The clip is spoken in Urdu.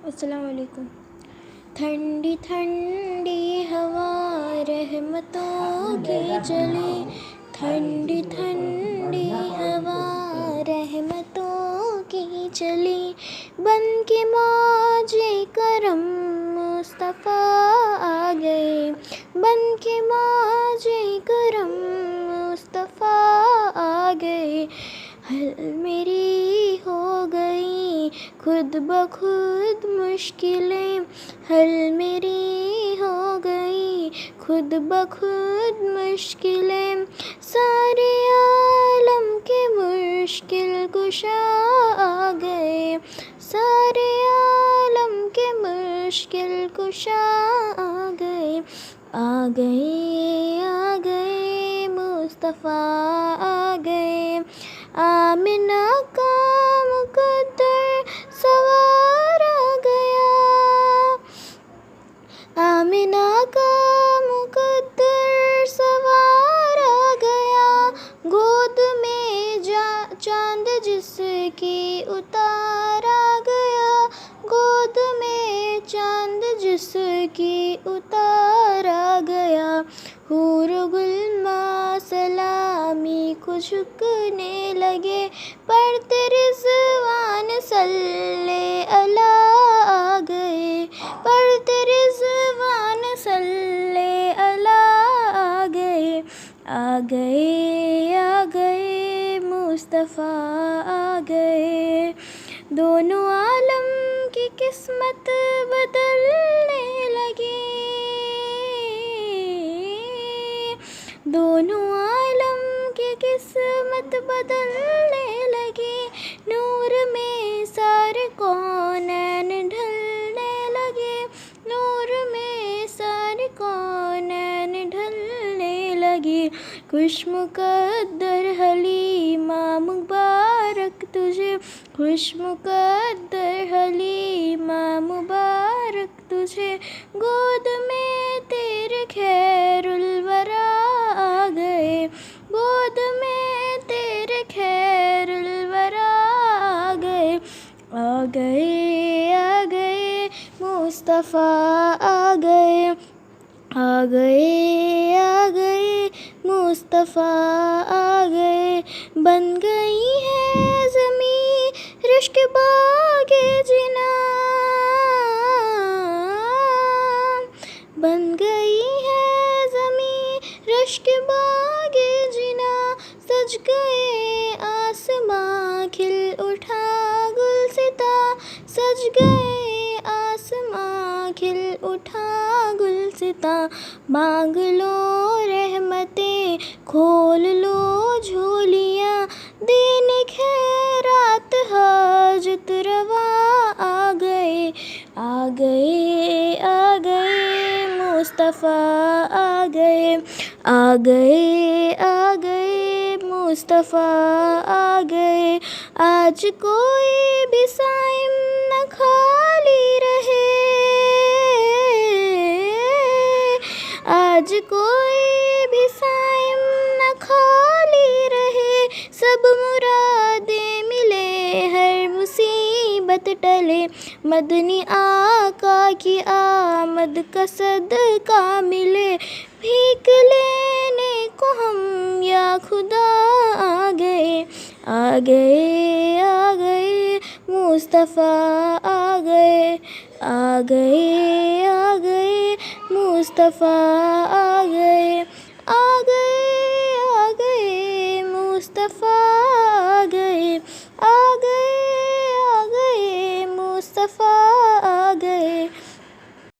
السلام علیکم۔ ٹھنڈی ٹھنڈی ہوا رحمتوں کی چلے، ٹھنڈی ٹھنڈی ہوا رحمتوں کی چلے، بن کے موج کرم مصطفیٰ آ گئے، بن کے موج کرم مصطفیٰ آ گئے، حل میری ہو گئی خود بخود مشکلیں، حل میری ہو گئی خود بخود مشکلیں، سارے عالم کے مشکل کشا آ گئے، سارے عالم کے مشکل کشا آ گئے، آ گئے آ گئے مصطفیٰ آ گئے، آمنہ کا مقدر سوار آ گیا، آمنہ کا مقدر سوار آ گیا، گود میں چاند جس کی اتار آ گیا، گود میں چاند جس کی اتار آ گیا، حور و گلما سلامی کو جھکنے لگے، پڑھتے رضوان صلی اللہ آ گئے، پڑھتے رضوان صلی اللہ آ گئے، آ گئے آ گئے مصطفیٰ آ گئے، دونوں عالم کی قسمت بدلنے لگی، دونوں عالم کی قسمت بدلنے لگی، نور میں سارے کونین ڈھلنے لگے، نور میں سارے کونین ڈھلنے لگی، خوش مقدر حلیمہ مبارک تجھے، خوش مقدر حلیمہ مبارک تجھے، گود میں تیرے خیر الورا آ گئے، گود میں تیرے خیر الورا آ گئے، آ گئے آ گئے مصطفیٰ آ گئے، آ گئے آ گئے مصطفیٰ آ گئے، بن گئی ہے زمیں رشک باغ جناں، بن گئی ہے زمیں رشک باغ جناں، سج گئے آسماں کھل اٹھا گلستاں، سج گئے آسماں کھل اٹھا گلستاں، مانگ لو رحمتیں کھول لو جھولیاں، دین خیرات حاجت روا آ گئے، آ گئے آ گئے مصطفیٰ آ گئے، آ گئے آ گئے مصطفیٰ آ گئے، آج کوئی بھی صائم نہ خالی رہے، آج کوئی بھی صائم نہ خالی رہے، سب مرادیں ملے ہر مصیبت ٹلے، مدنی آقا کی آمد کا صدقہ ملے، بھیک لینے کو ہم یا خدا آ گئے، آ گئے آ گئے مصطفیٰ آ گئے، آ گئے آ گئے مصطفیٰ آ گئے، آ گئے آ گئے مصطفیٰ آ گئے، آ گئے آ گئے مصطفیٰ